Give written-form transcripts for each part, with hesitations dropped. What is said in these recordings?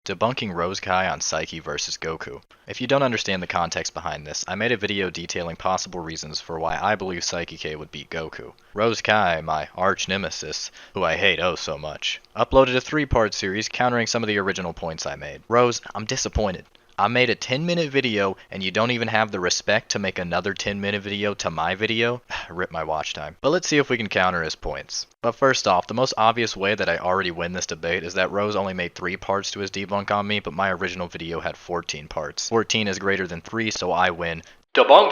Debunking Rose Kai on Saiki vs Goku. If you don't understand the context behind this, I made a video detailing possible reasons for why I believe Saiki would beat Goku. Rose Kai, my arch nemesis, who I hate oh so much, uploaded a 3-part series countering some of the original points I made. Rose, I'm disappointed. I made a 10-minute video and you don't even have the respect to make another 10-minute video to my video? Rip my watch time. But let's see if we can counter his points. But first off, the most obvious way that I already win this debate is that Rose only made 3 parts to his debunk on me, but my original video had 14 parts. 14 is greater than 3, so I win. Debunk.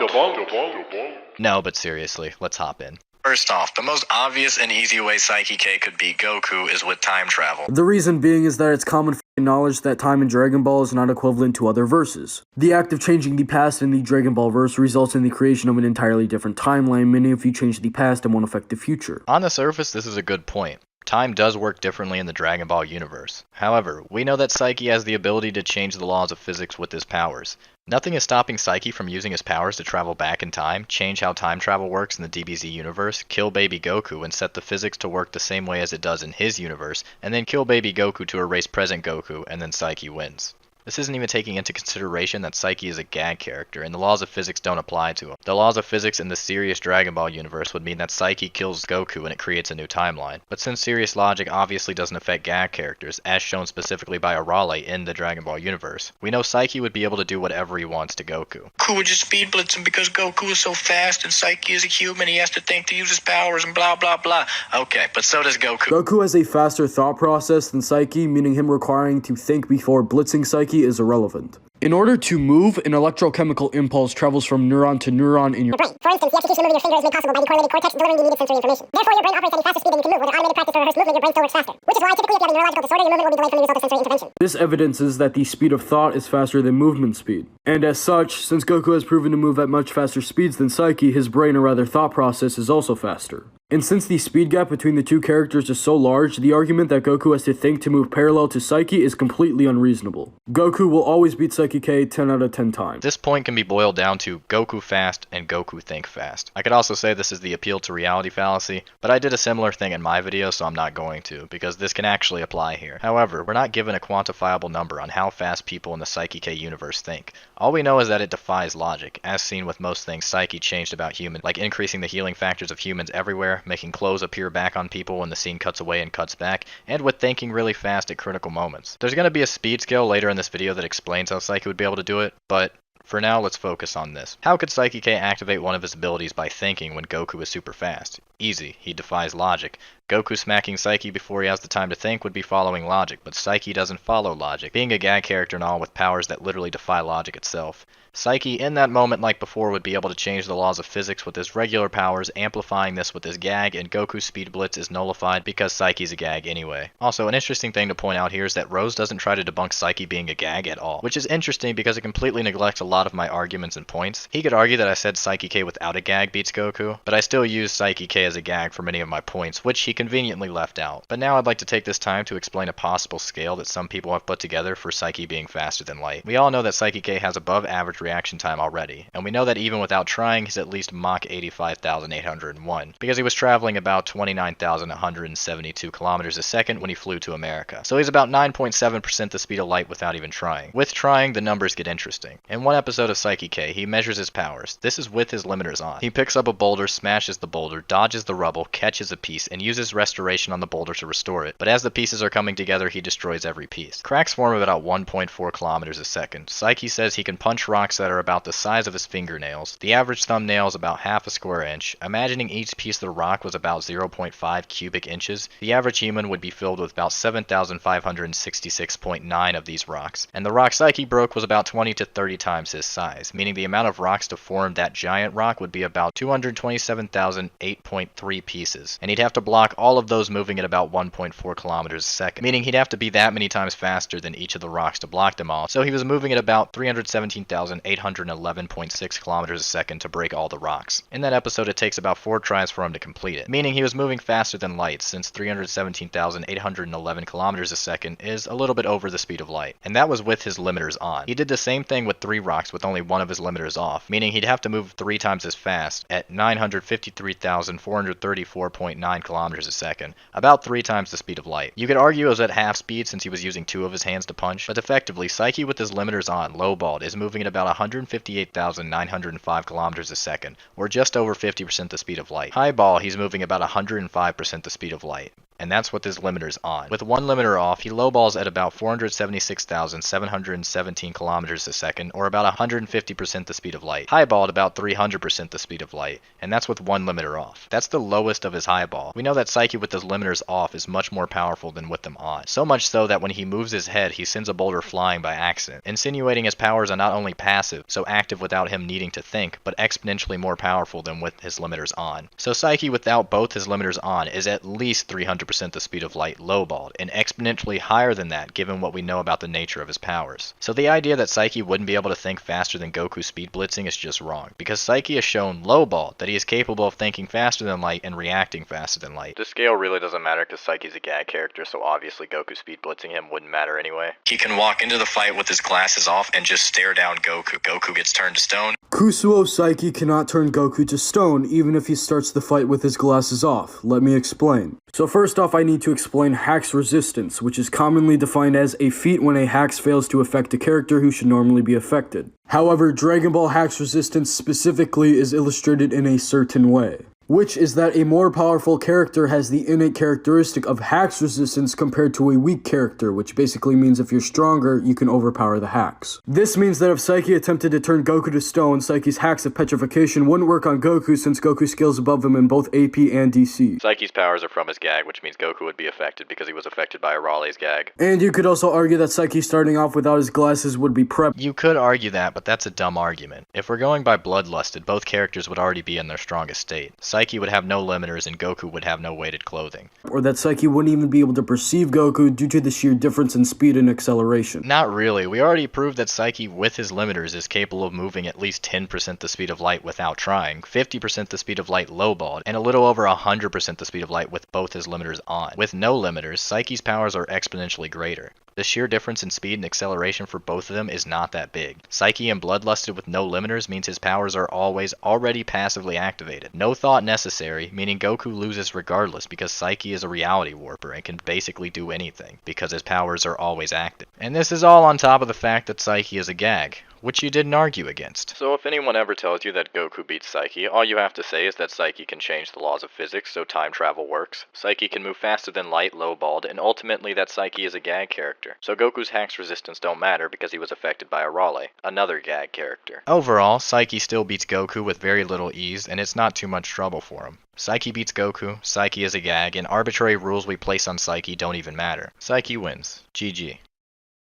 No, but seriously, let's hop in. First off, the most obvious and easy way Saiki could beat Goku is with time travel. The reason being is that it's common knowledge that time in Dragon Ball is not equivalent to other verses. The act of changing the past in the Dragon Ball verse results in the creation of an entirely different timeline, meaning if you change the past, it won't affect the future. On the surface, this is a good point. Time does work differently in the Dragon Ball universe. However, we know that Saiki has the ability to change the laws of physics with his powers. Nothing is stopping Saiki from using his powers to travel back in time, change how time travel works in the DBZ universe, kill baby Goku and set the physics to work the same way as it does in his universe, and then kill baby Goku to erase present Goku, and then Saiki wins. This isn't even taking into consideration that Saiki is a gag character, and the laws of physics don't apply to him. The laws of physics in the serious Dragon Ball universe would mean that Saiki kills Goku and it creates a new timeline. But since serious logic obviously doesn't affect gag characters, as shown specifically by Arale in the Dragon Ball universe, we know Saiki would be able to do whatever he wants to Goku. Goku would just speed blitz him because Goku is so fast and Saiki is a human, he has to think to use his powers and blah blah blah. Okay, but so does Goku. Goku has a faster thought process than Saiki, meaning him requiring to think before blitzing Saiki is irrelevant. In order to move, an electrochemical impulse travels from neuron to neuron in your brain. For instance, the execution of moving your finger is made possible by the correlated cortex delivering the needed sensory information. Therefore, your brain operates at a faster speed than you can move. With an automated practice or rehearsed movement, your brain still works faster. Which is why, typically, if you have a neurological disorder, your movement will be delayed from the result of sensory intervention. This evidences that the speed of thought is faster than movement speed. And as such, since Goku has proven to move at much faster speeds than Saiki, his brain, or rather thought process, is also faster. And since the speed gap between the two characters is so large, the argument that Goku has to think to move parallel to Saiki is completely unreasonable. Goku will always beat Saiki 10 out of 10 times. This point can be boiled down to Goku fast and Goku think fast. I could also say this is the appeal to reality fallacy, but I did a similar thing in my video, so I'm not going to, because this can actually apply here. However, we're not given a quantifiable number on how fast people in the Saiki universe think. All we know is that it defies logic, as seen with most things Saiki changed about humans, like increasing the healing factors of humans everywhere, making clothes appear back on people when the scene cuts away and cuts back, and with thinking really fast at critical moments. There's going to be a speed scale later in this video that explains how Saiki would be able to do it, but for now, let's focus on this. How could Saiki activate one of his abilities by thinking when Goku is super fast? Easy, he defies logic. Goku smacking Saiki before he has the time to think would be following logic, but Saiki doesn't follow logic, being a gag character and all with powers that literally defy logic itself. Saiki, in that moment like before, would be able to change the laws of physics with his regular powers, amplifying this with his gag, and Goku's speed blitz is nullified because Saiki's a gag anyway. Also, an interesting thing to point out here is that Rose doesn't try to debunk Saiki being a gag at all, which is interesting because it completely neglects a lot of my arguments and points. He could argue that I said Saiki without a gag beats Goku, but I still use Saiki as a gag for many of my points, which he conveniently left out. But now I'd like to take this time to explain a possible scale that some people have put together for Saiki being faster than light. We all know that Saiki has above average reaction time already, and we know that even without trying, he's at least Mach 85,801, because he was traveling about 29,172 kilometers a second when he flew to America. So he's about 9.7% the speed of light without even trying. With trying, the numbers get interesting. In one episode of Saiki, he measures his powers. This is with his limiters on. He picks up a boulder, smashes the boulder, dodges the rubble, catches a piece, and uses restoration on the boulder to restore it. But as the pieces are coming together, he destroys every piece. Cracks form at about 1.4 kilometers a second. Saiki says he can punch rocks that are about the size of his fingernails. The average thumbnail is about half a square inch. Imagining each piece of the rock was about 0.5 cubic inches, the average human would be filled with about 7,566.9 of these rocks. And the rock Saiki broke was about 20 to 30 times his size, meaning the amount of rocks to form that giant rock would be about 227,008.3 pieces. And he'd have to block all of those moving at about 1.4 kilometers a second, meaning he'd have to be that many times faster than each of the rocks to block them all. So he was moving at about 317,811.6 kilometers a second to break all the rocks. In that episode, it takes about 4 tries for him to complete it, meaning he was moving faster than light, since 317,811 kilometers a second is a little bit over the speed of light. And that was with his limiters on. He did the same thing with 3 rocks with only one of his limiters off, meaning he'd have to move 3 times as fast at 953,434.9 kilometers a second, about 3 times the speed of light. You could argue it was at half speed since he was using 2 of his hands to punch, but effectively, Saiki with his limiters on, lowballed, is moving at about 158,905 kilometers a second, or just over 50% the speed of light. Highball, he's moving about 105% the speed of light. And that's with his limiters on. With one limiter off, he lowballs at about 476,717 kilometers a second, or about 150% the speed of light. Highball at about 300% the speed of light, and that's with one limiter off. That's the lowest of his highball. We know that Saiki with his limiters off is much more powerful than with them on. So much so that when he moves his head, he sends a boulder flying by accident, insinuating his powers are not only passive, so active without him needing to think, but exponentially more powerful than with his limiters on. So Saiki without both his limiters on is at least 300% the speed of light lowballed, and exponentially higher than that given what we know about the nature of his powers. So the idea that Saiki wouldn't be able to think faster than Goku speed blitzing is just wrong, because Saiki has shown lowballed that he is capable of thinking faster than light and reacting faster than light. This scale really doesn't matter because Saiki's a gag character, so obviously Goku speed blitzing him wouldn't matter anyway. He can walk into the fight with his glasses off and just stare down Goku. Goku gets turned to stone. Kusuo Saiki cannot turn Goku to stone even if he starts the fight with his glasses off. Let me explain. So first off, I need to explain Hack's resistance, which is commonly defined as a feat when a Hax fails to affect a character who should normally be affected. However, Dragon Ball Hack's resistance specifically is illustrated in a certain way, which is that a more powerful character has the innate characteristic of Hack's resistance compared to a weak character, which basically means if you're stronger, you can overpower the Hacks. This means that if Saiki attempted to turn Goku to stone, Saiki's Hacks of Petrification wouldn't work on Goku since Goku scales above him in both AP and DC. Saiki's powers are from his gag, which means Goku would be affected because he was affected by Raleigh's gag. And you could also argue that Saiki starting off without his glasses would be prep. You could argue that, but that's a dumb argument. If we're going by bloodlusted, both characters would already be in their strongest state. Saiki would have no limiters and Goku would have no weighted clothing. Or that Saiki wouldn't even be able to perceive Goku due to the sheer difference in speed and acceleration. Not really. We already proved that Saiki with his limiters is capable of moving at least 10% the speed of light without trying, 50% the speed of light lowballed, and a little over 100% the speed of light with both his limiters on. With no limiters, Saiki's powers are exponentially greater. The sheer difference in speed and acceleration for both of them is not that big. Saiki and Bloodlusted with no limiters means his powers are always already passively activated. No thought necessary, meaning Goku loses regardless because Saiki is a reality warper and can basically do anything, because his powers are always active. And this is all on top of the fact that Saiki is a gag, which you didn't argue against. So if anyone ever tells you that Goku beats Saiki, all you have to say is that Saiki can change the laws of physics so time travel works. Saiki can move faster than light, lowballed, and ultimately that Saiki is a gag character. So Goku's Hack's resistance don't matter because he was affected by a Raleigh, another gag character. Overall, Saiki still beats Goku with very little ease, and it's not too much trouble for him. Saiki beats Goku, Saiki is a gag, and arbitrary rules we place on Saiki don't even matter. Saiki wins. GG.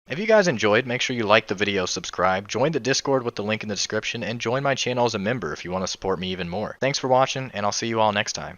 If you guys enjoyed, make sure you like the video, subscribe, join the Discord with the link in the description, and join my channel as a member if you want to support me even more. Thanks for watching, and I'll see you all next time.